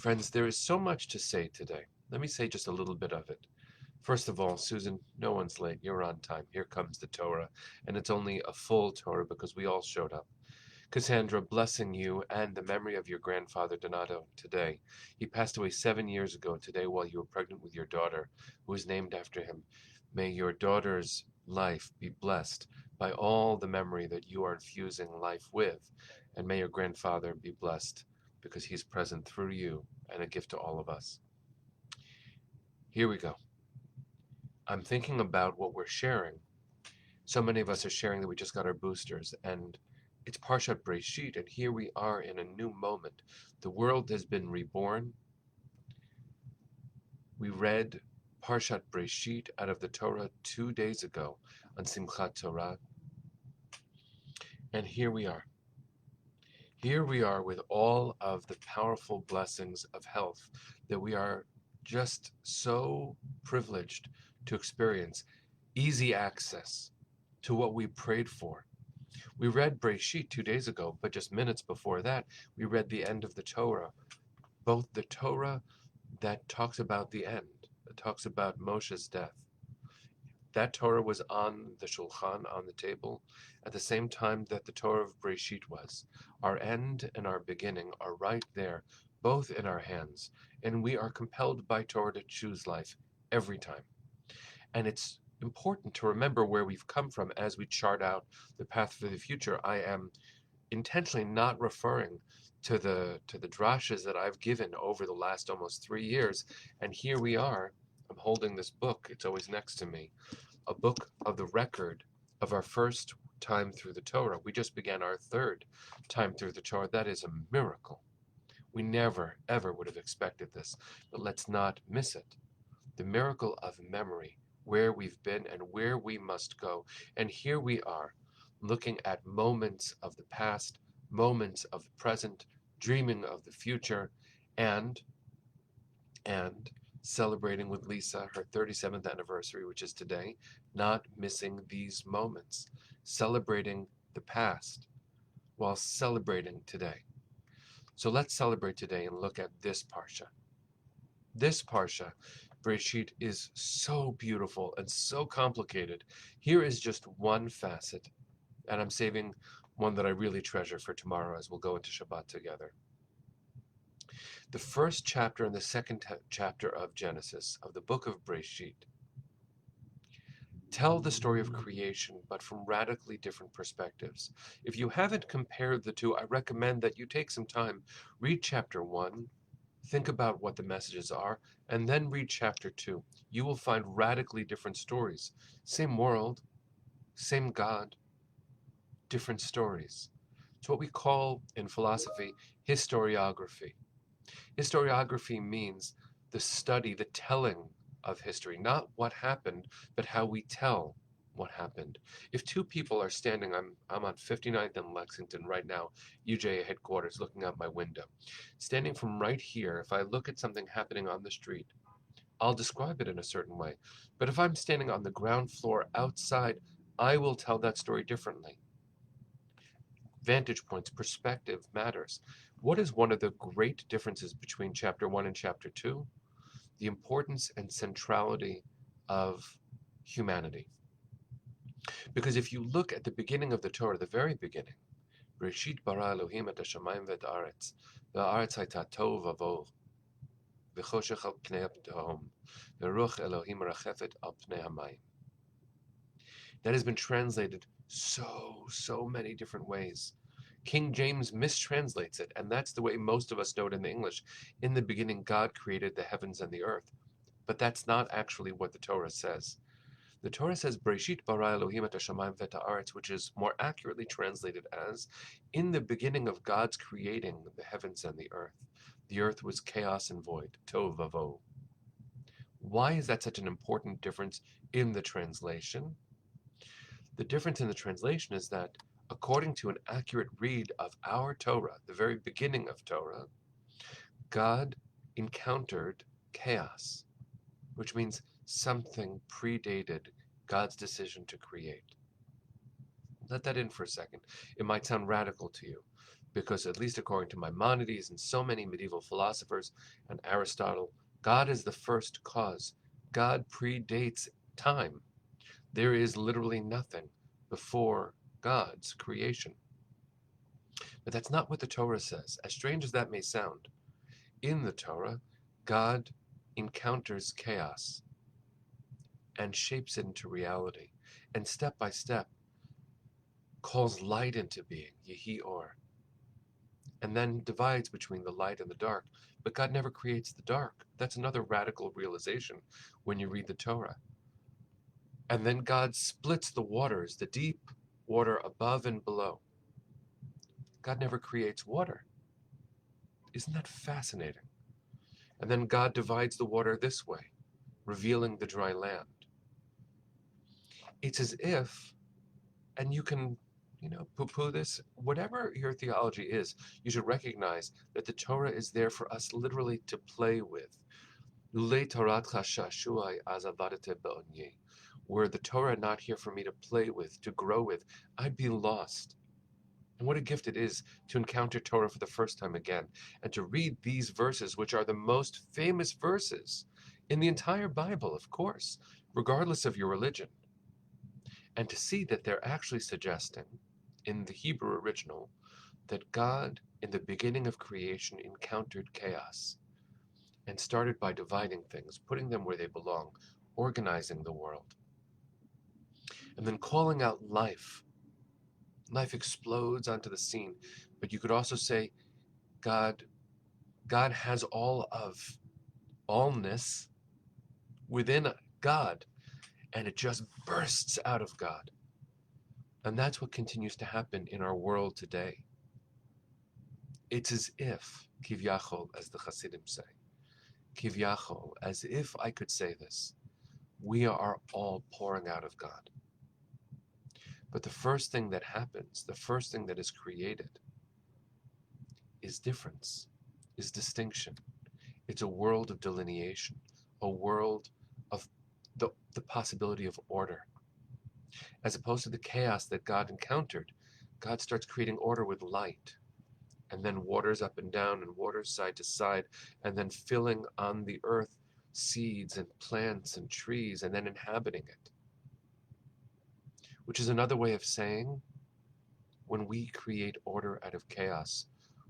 Friends, there is so much to say today. Let me say just a little bit of it. First of all, Susan, no one's late. You're on time. Here comes the Torah. And it's only a full Torah because we all showed up. Cassandra, blessing you and the memory of your grandfather Donato today. He passed away 7 years ago today while you were pregnant with your daughter, who is named after him. May your daughter's life be blessed by all the memory that you are infusing life with, and may your grandfather be blessed because he's present through you and a gift to all of us. Here we go. I'm thinking about what we're sharing. So many of us are sharing that we just got our boosters, and it's Parshat Breisheet, and here we are in a new moment. The world has been reborn. We read Parshat Breisheet out of the Torah 2 days ago on Simchat Torah, and here we are. Here we are with all of the powerful blessings of health that we are just so privileged to experience. Easy access to what we prayed for. We read Breisheet 2 days ago, but just minutes before that, we read the end of the Torah. Both the Torah that talks about the end, that talks about Moshe's death. That Torah was on the shulchan, on the table, at the same time that the Torah of Breisheet was. Our end and our beginning are right there, both in our hands, and we are compelled by Torah to choose life every time. And it's important to remember where we've come from as we chart out the path for the future. I am intentionally not referring to the drashes that I've given over the last almost 3 years. And here we are. I'm holding this book. It's always next to me. A book of the record of our first time through the Torah. We just began our third time through the Torah. That is a miracle. We never, ever would have expected this. But let's not miss it. The miracle of memory, where we've been and where we must go. And here we are, looking at moments of the past, moments of the present, dreaming of the future, and celebrating with Lisa her 37th anniversary, which is today, not missing these moments, celebrating the past while celebrating today. So let's celebrate today and look at this Parsha. This Parsha, Breisheet, is so beautiful and so complicated. Here is just one facet, and I'm saving one that I really treasure for tomorrow as we'll go into Shabbat together. The first chapter and the second chapter of Genesis, of the book of Breisheet, tell the story of creation, but from radically different perspectives. If you haven't compared the two, I recommend that you take some time, read chapter 1, think about what the messages are, and then read chapter 2. You will find radically different stories. Same world, same God, different stories. It's what we call in philosophy historiography. Historiography means the study, the telling of history, not what happened, but how we tell what happened. If two people are standing, I'm on 59th and Lexington right now, UJA headquarters, looking out my window. Standing from right here, if I look at something happening on the street, I'll describe it in a certain way. But if I'm standing on the ground floor outside, I will tell that story differently. Vantage points, perspective matters. What is one of the great differences between chapter 1 and chapter 2? The importance and centrality of humanity. Because if you look at the beginning of the Torah, the very beginning, Breishit bara Elohim et hashamayim v'et haaretz, v'haaretz hayta tohu vavohu, v'choshech al pnei ha'tehom, v'ruach Elohim merachefet al pnei hamayim. That has been translated so many different ways. King James mistranslates it, and that's the way most of us know it in the English. In the beginning, God created the heavens and the earth. But that's not actually what the Torah says. The Torah says, Breishit bara Elohim et hashamayim v'et haaretz, which is more accurately translated as, in the beginning of God's creating the heavens and the earth. The earth was chaos and void, tohu vavohu. Why is that such an important difference in the translation? The difference in the translation is that, according to an accurate read of our Torah, the very beginning of Torah, God encountered chaos, which means something predated God's decision to create. Let that in for a second. It might sound radical to you, because at least according to Maimonides and so many medieval philosophers and Aristotle, God is the first cause. God predates time. There is literally nothing before God's creation. But that's not what the Torah says. As strange as that may sound, in the Torah, God encounters chaos and shapes it into reality, and step by step calls light into being, Yehi Or, and then divides between the light and the dark. But God never creates the dark. That's another radical realization when you read the Torah. And then God splits the waters, the deep water above and below. God never creates water. Isn't that fascinating? And then God divides the water this way, revealing the dry land. It's as if, and you can, poo-poo this, whatever your theology is, you should recognize that the Torah is there for us literally to play with. Were the Torah not here for me to play with, to grow with, I'd be lost. And what a gift it is to encounter Torah for the first time again, and to read these verses, which are the most famous verses in the entire Bible, of course, regardless of your religion, and to see that they're actually suggesting, in the Hebrew original, that God, in the beginning of creation, encountered chaos and started by dividing things, putting them where they belong, organizing the world, and then calling out life. Life explodes onto the scene, but you could also say God has all of allness within God, and it just bursts out of God. And that's what continues to happen in our world today. It's as if, kivyachol, as the Hasidim say, kivyachol, as if I could say this, we are all pouring out of God. But the first thing that happens, the first thing that is created, is difference, is distinction. It's a world of delineation, a world of the possibility of order. As opposed to the chaos that God encountered, God starts creating order with light, and then waters up and down and waters side to side, and then filling on the earth seeds and plants and trees, and then inhabiting it. Which is another way of saying, when we create order out of chaos,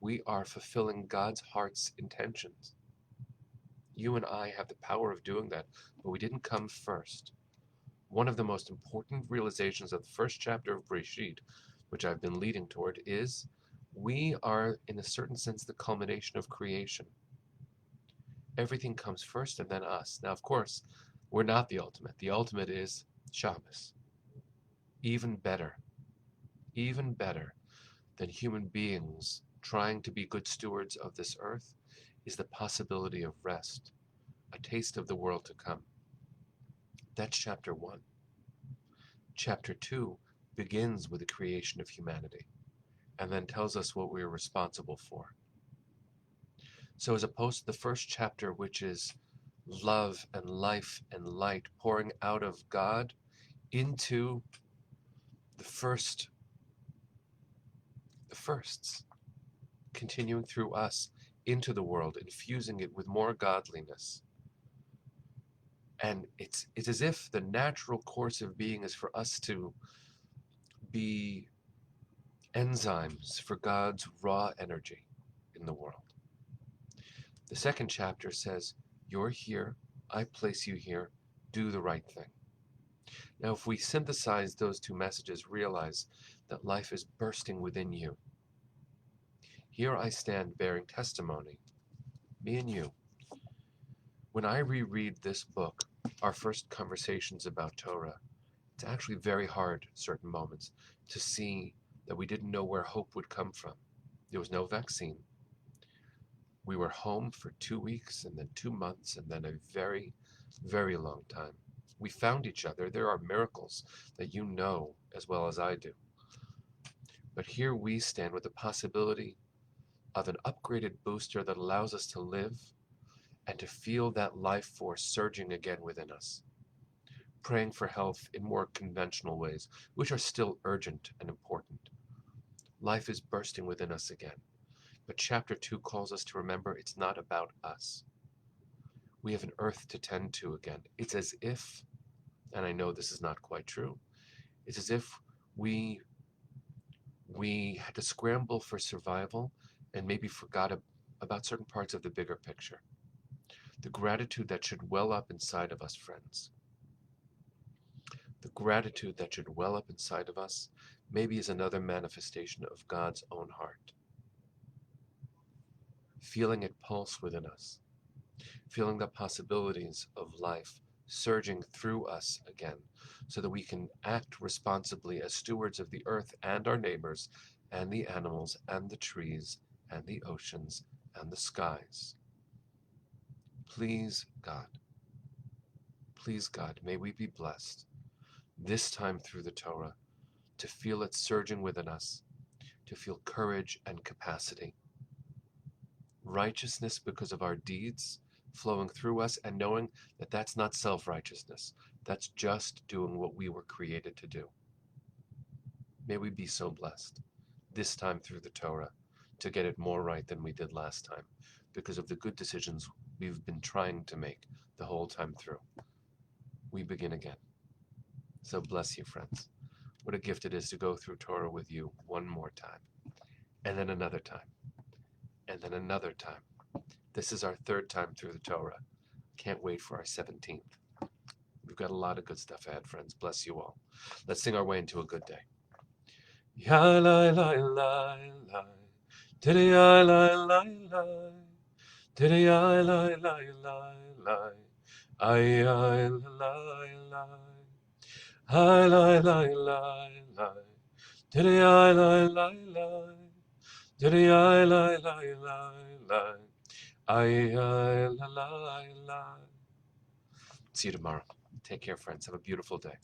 we are fulfilling God's heart's intentions. You and I have the power of doing that, but we didn't come first. One of the most important realizations of the first chapter of Breisheet, which I've been leading toward, is we are, in a certain sense, the culmination of creation. Everything comes first and then us. Now, of course, we're not the ultimate. The ultimate is Shabbos. Even better than human beings trying to be good stewards of this earth is the possibility of rest, a taste of the world to come. That's chapter 1. Chapter 2 begins with the creation of humanity and then tells us what we are responsible for. So as opposed to the first chapter, which is love and life and light pouring out of God into the firsts, continuing through us into the world, infusing it with more godliness. And it's as if the natural course of being is for us to be enzymes for God's raw energy in the world. The second chapter says, you're here, I place you here, do the right thing. Now, if we synthesize those two messages, realize that life is bursting within you. Here I stand bearing testimony, me and you. When I reread this book, our first conversations about Torah, it's actually very hard at certain moments to see that we didn't know where hope would come from. There was no vaccine. We were home for 2 weeks and then 2 months and then a very, very long time. We found each other. There are miracles that you know as well as I do. But here we stand with the possibility of an upgraded booster that allows us to live and to feel that life force surging again within us. Praying for health in more conventional ways, which are still urgent and important. Life is bursting within us again. But chapter 2 calls us to remember it's not about us. We have an earth to tend to again. It's as if, and I know this is not quite true, it's as if we had to scramble for survival and maybe forgot about certain parts of the bigger picture. The gratitude that should well up inside of us, friends. The gratitude that should well up inside of us maybe is another manifestation of God's own heart. Feeling it pulse within us, feeling the possibilities of life surging through us again, so that we can act responsibly as stewards of the earth and our neighbors and the animals and the trees and the oceans and the skies. Please God, may we be blessed this time through the Torah to feel it surging within us, to feel courage and capacity, righteousness because of our deeds flowing through us, and knowing that that's not self-righteousness. That's just doing what we were created to do. May we be so blessed this time through the Torah to get it more right than we did last time, because of the good decisions we've been trying to make the whole time through. We begin again. So bless you, friends. What a gift it is to go through Torah with you one more time, and then another time, and then another time. This is our third time through the Torah. Can't wait for our 17th. We've got a lot of good stuff ahead, friends. Bless you all. Let's sing our way into a good day. Ya la la la la, diddy ya la la la, diddy ya la la la la, ay ay la la la, ay la la la la, diddy ya la la la, diddy ya la la la la, ay ay la la la. See you tomorrow. Take care, friends. Have a beautiful day.